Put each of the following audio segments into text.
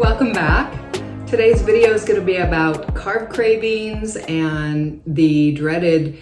welcome back. Today's video is going to be about carb cravings and the dreaded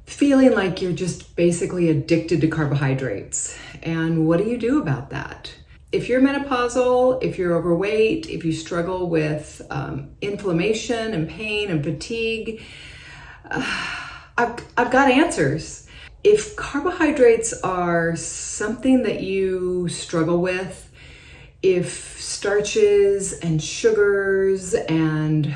feeling like you're just basically addicted to carbohydrates. And what do you do about that? If you're menopausal, if you're overweight, if you struggle with inflammation and pain and fatigue, I've got answers. If carbohydrates are something that you struggle with, if starches and sugars and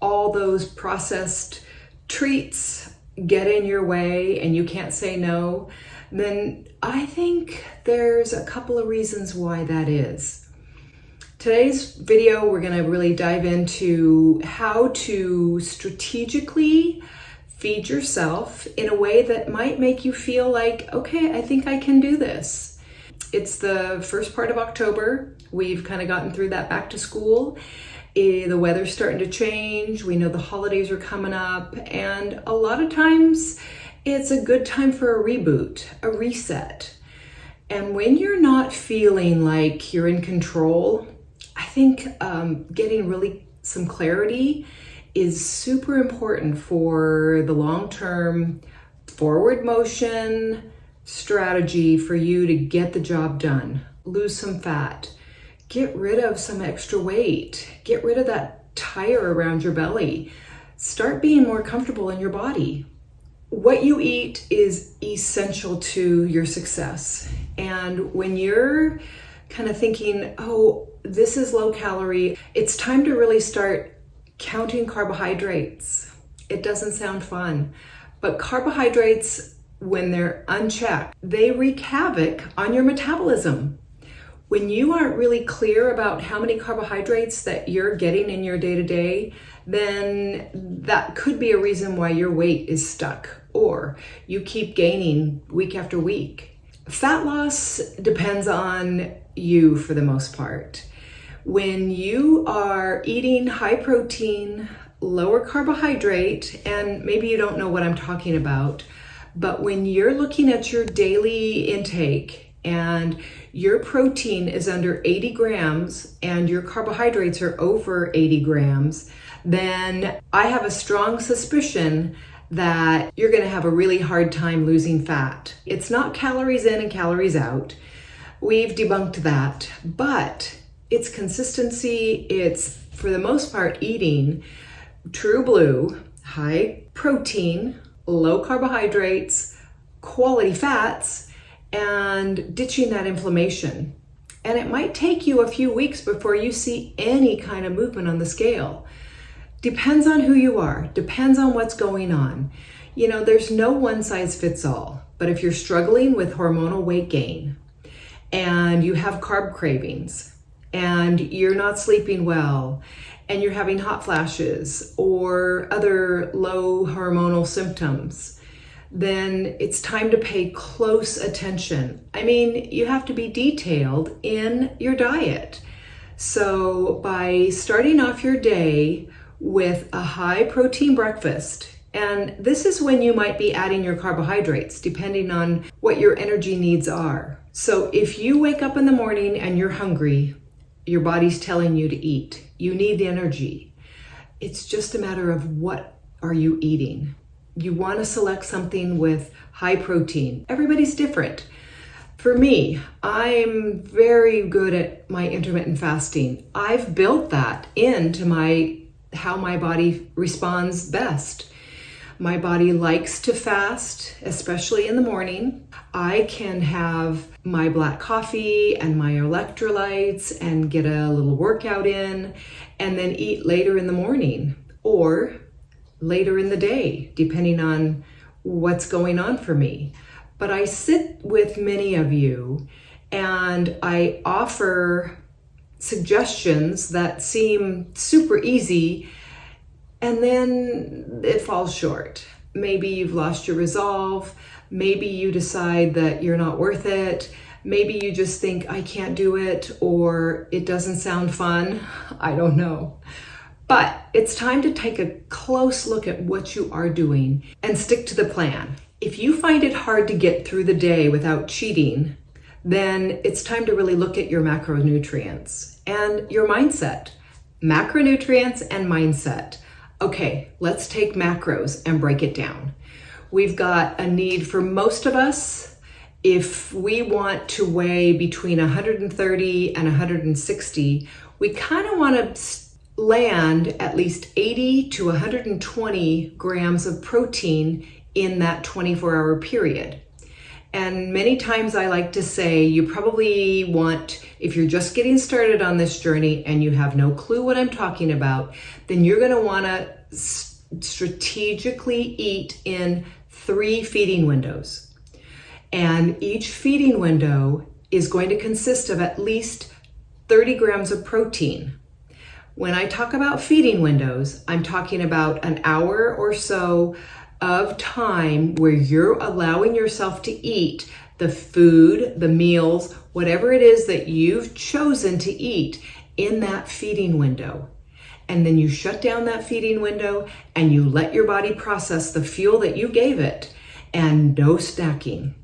all those processed treats get in your way and you can't say no, then I think there's a couple of reasons why that is. Today's video, we're going to really dive into how to strategically feed yourself in a way that might make you feel like, okay, I think I can do this. It's the first part of October. We've kind of gotten through that back to school. The weather's starting to change. We know the holidays are coming up, and a lot of times it's a good time for a reboot, a reset. And when you're not feeling like you're in control, I think getting really some clarity is super important for the long-term forward motion strategy for you to get the job done. Lose some fat, get rid of some extra weight, get rid of that tire around your belly, start being more comfortable in your body. What you eat is essential to your success. And when you're kind of thinking, oh, this is low calorie, it's time to really start counting carbohydrates. It doesn't sound fun, but carbohydrates, when they're unchecked, they wreak havoc on your metabolism. When you aren't really clear about how many carbohydrates that you're getting in your day-to-day, then that could be a reason why your weight is stuck or you keep gaining week after week. Fat loss depends on you for the most part. When you are eating high protein, lower carbohydrate, and maybe you don't know what I'm talking about, but when you're looking at your daily intake and your protein is under 80 grams and your carbohydrates are over 80 grams, then I have a strong suspicion that you're going to have a really hard time losing fat. It's not calories in and calories out. We've debunked that, but it's consistency. It's, for the most part, eating true blue, high protein, low carbohydrates, quality fats, and ditching that inflammation. And it might take you a few weeks before you see any kind of movement on the scale. Depends on who you are, depends on what's going on. You know, there's no one size fits all, but if you're struggling with hormonal weight gain and you have carb cravings and you're not sleeping well and you're having hot flashes or other low hormonal symptoms, then it's time to pay close attention. I mean, you have to be detailed in your diet. So by starting off your day with a high protein breakfast, and this is when you might be adding your carbohydrates depending on what your energy needs are. So if you wake up in the morning and you're hungry, your body's telling you to eat. You need the energy. It's just a matter of what are you eating. You want to select something with high protein. Everybody's different. For me, I'm very good at my intermittent fasting. I've built that into how my body responds best. My body likes to fast, especially in the morning. I can have my black coffee and my electrolytes and get a little workout in and then eat later in the morning or later in the day, depending on what's going on for me. But I sit with many of you and I offer suggestions that seem super easy, and then it falls short. Maybe you've lost your resolve. Maybe you decide that you're not worth it. Maybe you just think, I can't do it, or it doesn't sound fun. I don't know. But it's time to take a close look at what you are doing and stick to the plan. If you find it hard to get through the day without cheating, then it's time to really look at your macronutrients and your mindset. Macronutrients and mindset. Okay, let's take macros and break it down. We've got a need for most of us. If we want to weigh between 130 and 160, we kind of want to land at least 80 to 120 grams of protein in that 24-hour period. And many times I like to say you probably want, if you're just getting started on this journey and you have no clue what I'm talking about, then you're going to want to strategically eat in 3 feeding windows. And each feeding window is going to consist of at least 30 grams of protein. When I talk about feeding windows, I'm talking about an hour or so of time where you're allowing yourself to eat the food, the meals, whatever it is that you've chosen to eat in that feeding window. And then you shut down that feeding window and you let your body process the fuel that you gave it, and no snacking.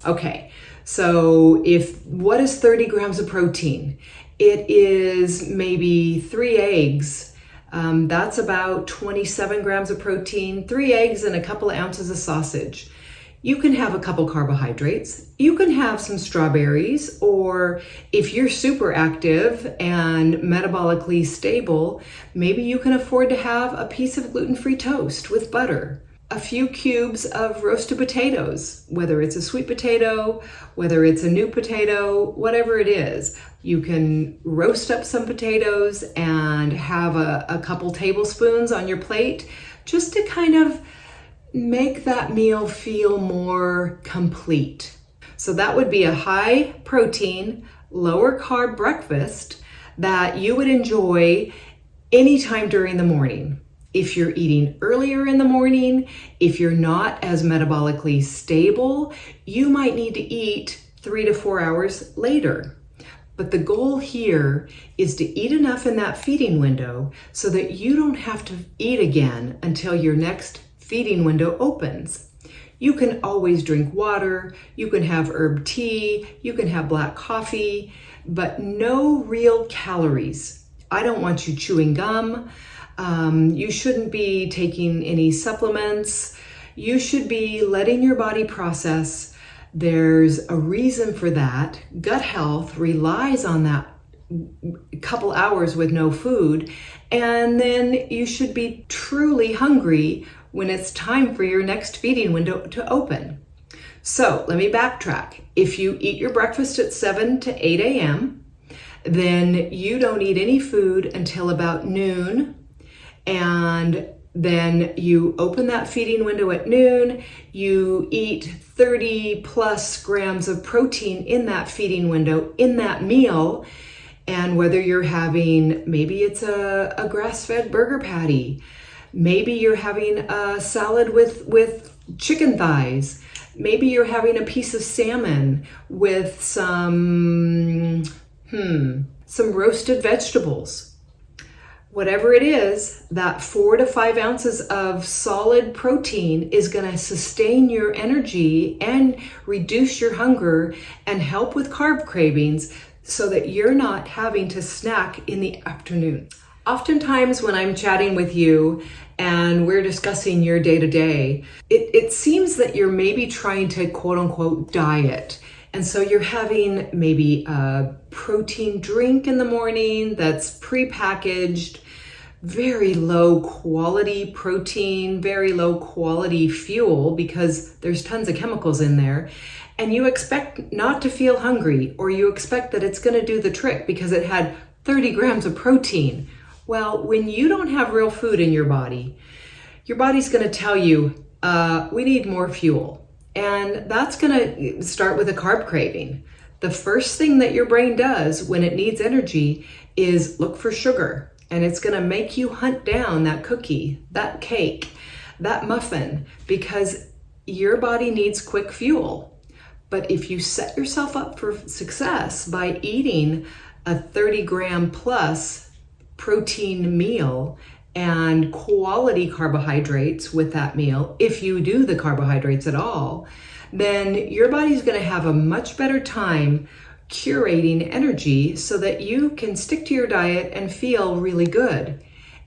Okay, so what is 30 grams of protein? It is maybe 3 eggs. That's about 27 grams of protein, 3 eggs and a couple of ounces of sausage. You can have a couple carbohydrates. You can have some strawberries, or if you're super active and metabolically stable, maybe you can afford to have a piece of gluten-free toast with butter. A few cubes of roasted potatoes, whether it's a sweet potato, whether it's a new potato, whatever it is. You can roast up some potatoes and have a couple tablespoons on your plate just to kind of make that meal feel more complete. So that would be a high protein, lower carb breakfast that you would enjoy anytime during the morning. If you're eating earlier in the morning, if you're not as metabolically stable, you might need to eat 3 to 4 hours later. But the goal here is to eat enough in that feeding window so that you don't have to eat again until your next feeding window opens. You can always drink water, you can have herb tea, you can have black coffee, but no real calories. I don't want you chewing gum. You shouldn't be taking any supplements. You should be letting your body process. There's a reason for that. Gut health relies on that couple hours with no food. And then you should be truly hungry when it's time for your next feeding window to open. So let me backtrack. If you eat your breakfast at 7 to 8 a.m., then you don't eat any food until about noon. And then you open that feeding window at noon, you eat 30 plus grams of protein in that feeding window, in that meal. And whether you're having, maybe it's a grass-fed burger patty, maybe you're having a salad with chicken thighs, maybe you're having a piece of salmon with some roasted vegetables. Whatever it is, that 4 to 5 ounces of solid protein is going to sustain your energy and reduce your hunger and help with carb cravings so that you're not having to snack in the afternoon. Oftentimes when I'm chatting with you and we're discussing your day-to-day, it seems that you're maybe trying to quote-unquote diet. And so you're having maybe a protein drink in the morning that's prepackaged, very low quality protein, very low quality fuel because there's tons of chemicals in there. And you expect not to feel hungry, or you expect that it's going to do the trick because it had 30 grams of protein. Well, when you don't have real food in your body's going to tell you, we need more fuel. And that's going to start with a carb craving. The first thing that your brain does when it needs energy is look for sugar. And it's going to make you hunt down that cookie, that cake, that muffin, because your body needs quick fuel. But if you set yourself up for success by eating a 30 gram plus protein meal and quality carbohydrates with that meal, if you do the carbohydrates at all, then your body's going to have a much better time curating energy so that you can stick to your diet and feel really good.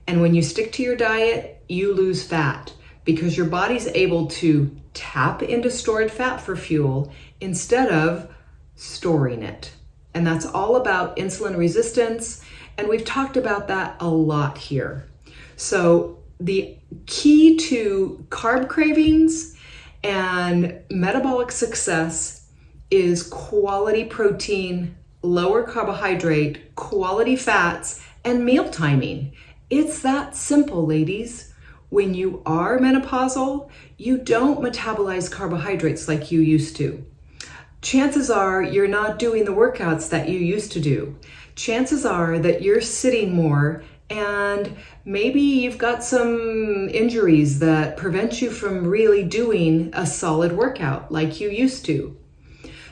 And when you stick to your diet, you lose fat because your body's able to tap into stored fat for fuel instead of storing it. And that's all about insulin resistance. And we've talked about that a lot here. So the key to carb cravings and metabolic success is quality protein, lower carbohydrate, quality fats, and meal timing. It's that simple, ladies. When you are menopausal, you don't metabolize carbohydrates like you used to. Chances are you're not doing the workouts that you used to do. Chances are that you're sitting more, and maybe you've got some injuries that prevent you from really doing a solid workout like you used to.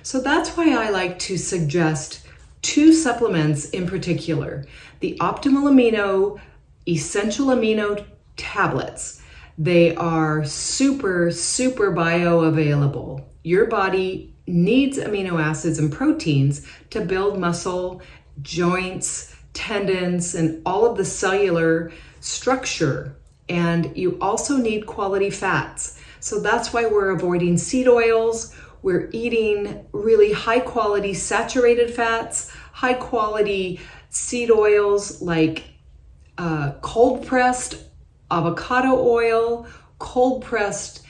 So that's why I like to suggest 2 supplements in particular. The Optimal Amino Essential Amino Tablets. They are super, super bioavailable. Your body needs amino acids and proteins to build muscle, joints, tendons, and all of the cellular structure. And you also need quality fats. So that's why we're avoiding seed oils. We're eating really high quality saturated fats, high quality seed oils like cold pressed avocado oil, cold pressed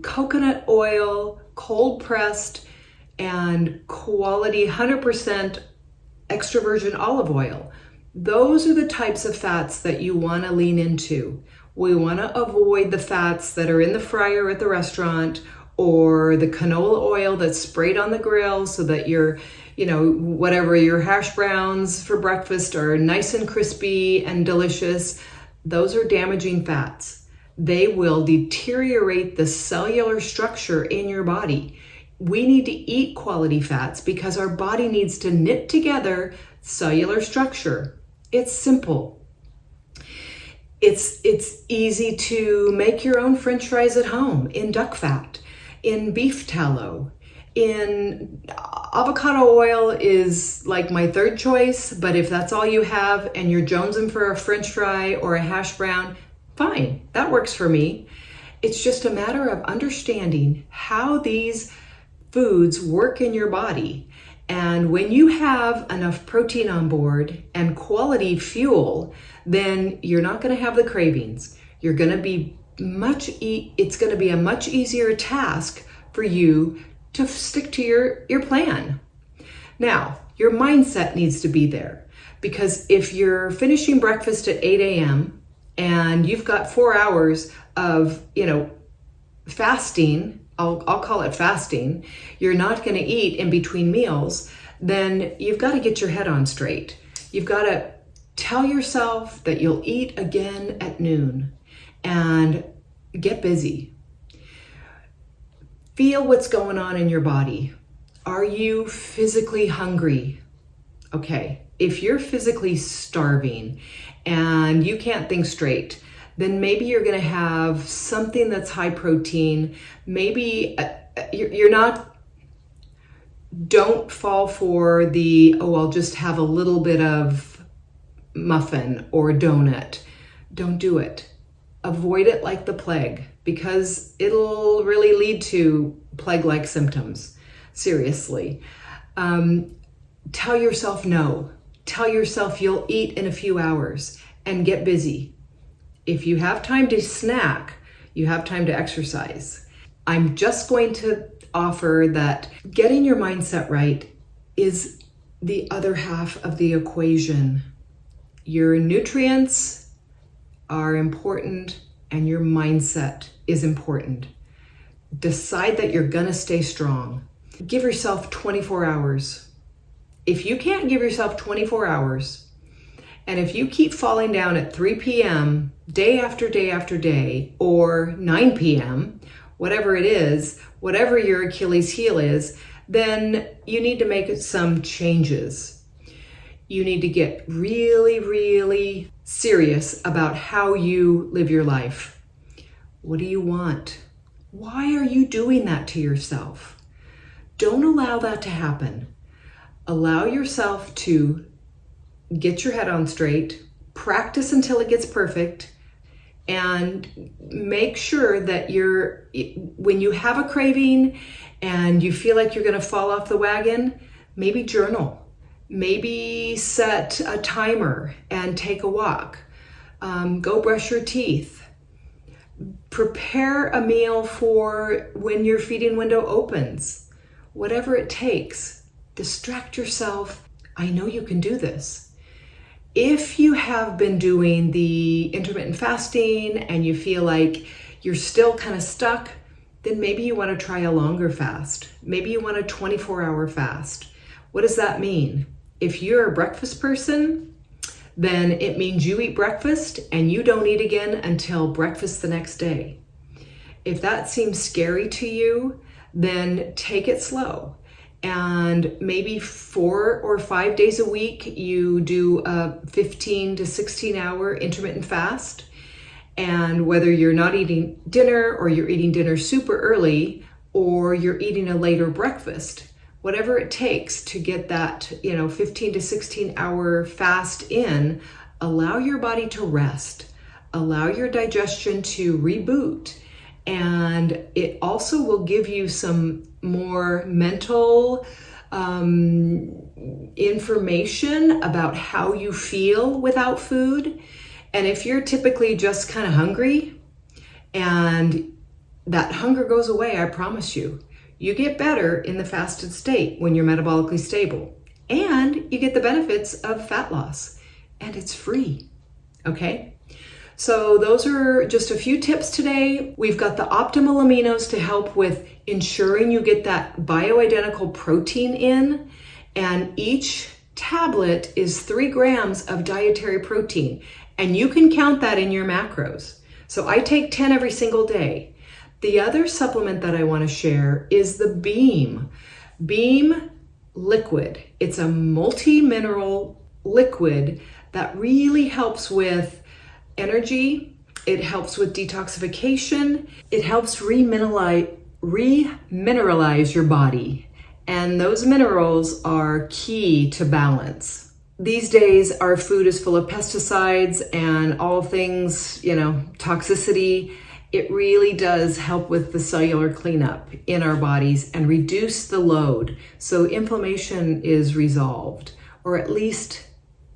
coconut oil, cold pressed and quality 100% extra virgin olive oil. Those are the types of fats that you want to lean into. We want to avoid the fats that are in the fryer at the restaurant or the canola oil that's sprayed on the grill so that your, whatever, your hash browns for breakfast are nice and crispy and delicious. Those are damaging fats. They will deteriorate the cellular structure in your body. We need to eat quality fats because our body needs to knit together cellular structure. It's simple. It's easy to make your own French fries at home in duck fat, in beef tallow, in avocado oil is like my third choice, but if that's all you have and you're jonesing for a French fry or a hash brown, fine, that works for me. It's just a matter of understanding how these foods work in your body. And when you have enough protein on board and quality fuel, then you're not going to have the cravings. You're going to be it's going to be a much easier task for you to stick to your plan. Now, your mindset needs to be there, because if you're finishing breakfast at 8 a.m. and you've got 4 hours of, fasting, I'll call it fasting, you're not going to eat in between meals, then you've got to get your head on straight. You've got to tell yourself that you'll eat again at noon and get busy. Feel what's going on in your body. Are you physically hungry? Okay, if you're physically starving and you can't think straight, then maybe you're going to have something that's high protein. Maybe don't fall for I'll just have a little bit of muffin or donut. Don't do it. Avoid it like the plague, because it'll really lead to plague-like symptoms. Seriously. Tell yourself no. Tell yourself you'll eat in a few hours and get busy. If you have time to snack, you have time to exercise. I'm just going to offer that getting your mindset right is the other half of the equation. Your nutrients are important and your mindset is important. Decide that you're gonna stay strong. Give yourself 24 hours. If you can't give yourself 24 hours, and if you keep falling down at 3 p.m. day after day after day, or 9 p.m., whatever it is, whatever your Achilles heel is, then you need to make some changes. You need to get really, really serious about how you live your life. What do you want? Why are you doing that to yourself? Don't allow that to happen. Allow yourself to get your head on straight, practice until it gets perfect, and make sure that when you have a craving and you feel like you're going to fall off the wagon, maybe journal, maybe set a timer and take a walk, go brush your teeth, prepare a meal for when your feeding window opens, whatever it takes. Distract yourself. I know you can do this. If you have been doing the intermittent fasting and you feel like you're still kind of stuck, then maybe you want to try a longer fast. Maybe you want a 24-hour fast. What does that mean? If you're a breakfast person, then it means you eat breakfast and you don't eat again until breakfast the next day. If that seems scary to you, then take it slow. And maybe 4 or 5 days a week, you do a 15 to 16 hour intermittent fast. And whether you're not eating dinner or you're eating dinner super early or you're eating a later breakfast, whatever it takes to get that, 15 to 16 hour fast in, allow your body to rest, allow your digestion to reboot. And it also will give you some more mental information about how you feel without food. And if you're typically just kind of hungry and that hunger goes away, I promise you, you get better in the fasted state when you're metabolically stable. And you get the benefits of fat loss. And it's free, okay? So those are just a few tips today. We've got the optimal aminos to help with ensuring you get that bioidentical protein in. And each tablet is 3 grams of dietary protein. And you can count that in your macros. So I take 10 every single day. The other supplement that I want to share is the Beam. Beam liquid. It's a multi-mineral liquid that really helps with energy. It helps with detoxification. It helps remineralize your body. And those minerals are key to balance. These days, our food is full of pesticides and all things, toxicity. It really does help with the cellular cleanup in our bodies and reduce the load. So inflammation is resolved, or at least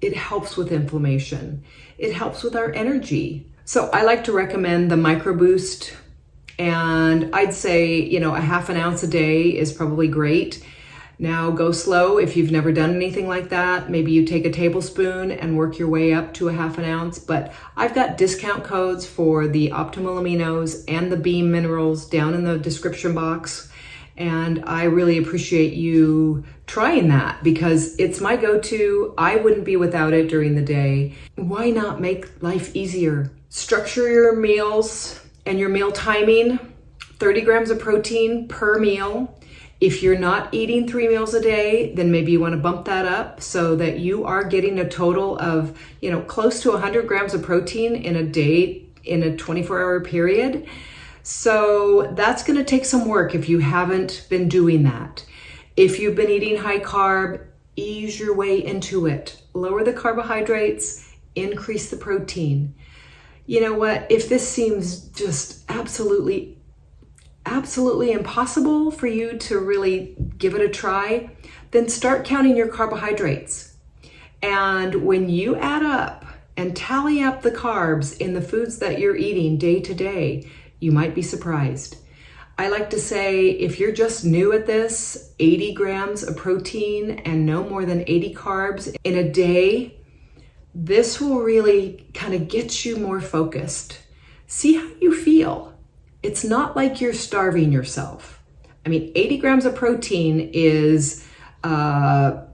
it helps with inflammation. It helps with our energy. So I like to recommend the Micro Boost, and I'd say, a half an ounce a day is probably great. Now go slow if you've never done anything like that. Maybe you take a tablespoon and work your way up to a half an ounce, but I've got discount codes for the optimal aminos and the Beam minerals down in the description box. And I really appreciate you trying that because it's my go-to. I wouldn't be without it during the day. Why not make life easier? Structure your meals and your meal timing, 30 grams of protein per meal. If you're not eating 3 meals a day, then maybe you want to bump that up so that you are getting a total of, close to 100 grams of protein in a day in a 24-hour period. So that's going to take some work if you haven't been doing that. If you've been eating high carb, ease your way into it. Lower the carbohydrates, increase the protein. You know what? If this seems just absolutely impossible for you to really give it a try, then start counting your carbohydrates. And when you add up and tally up the carbs in the foods that you're eating day to day, you might be surprised. I like to say, if you're just new at this, 80 grams of protein and no more than 80 carbs in a day, this will really kind of get you more focused. See how you feel. It's not like you're starving yourself. 80 grams of protein is, at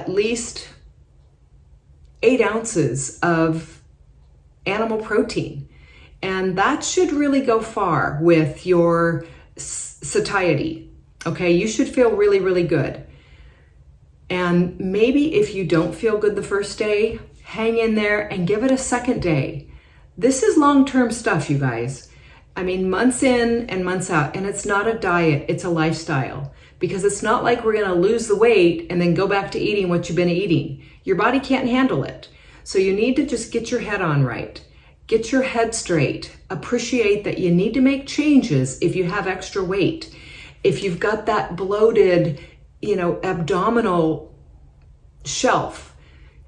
least 8 ounces of animal protein. And that should really go far with your satiety. Okay, you should feel really, really good. And maybe if you don't feel good the first day, hang in there and give it a second day. This is long-term stuff, you guys. Months in and months out. And it's not a diet, it's a lifestyle. because it's not like we're going to lose the weight and then go back to eating what you've been eating. Your body can't handle it. So you need to just get your head on right. Get your head straight. Appreciate that you need to make changes if you have extra weight. If you've got that bloated, abdominal shelf,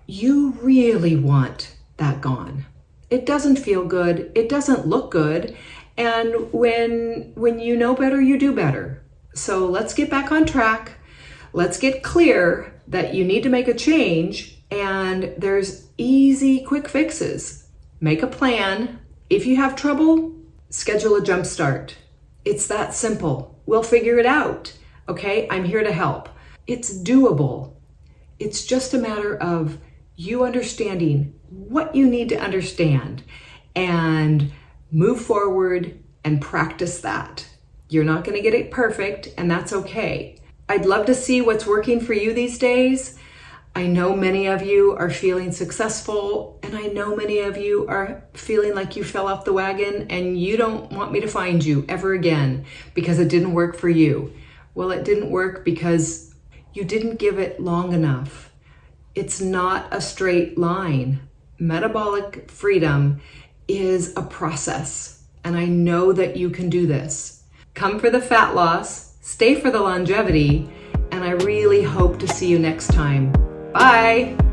you really want that gone. It doesn't feel good. It doesn't look good. And when you know better, you do better. So let's get back on track. Let's get clear that you need to make a change, and there's easy, quick fixes. Make a plan. If you have trouble, schedule a Jumpstart. It's that simple. We'll figure it out. Okay? I'm here to help. It's doable. It's just a matter of you understanding what you need to understand and move forward and practice that. You're not going to get it perfect, and that's okay. I'd love to see what's working for you these days. I know many of you are feeling successful, and I know many of you are feeling like you fell off the wagon and you don't want me to find you ever again because it didn't work for you. Well, it didn't work because you didn't give it long enough. It's not a straight line. Metabolic freedom is a process, and I know that you can do this. Come for the fat loss, stay for the longevity, and I really hope to see you next time. Bye!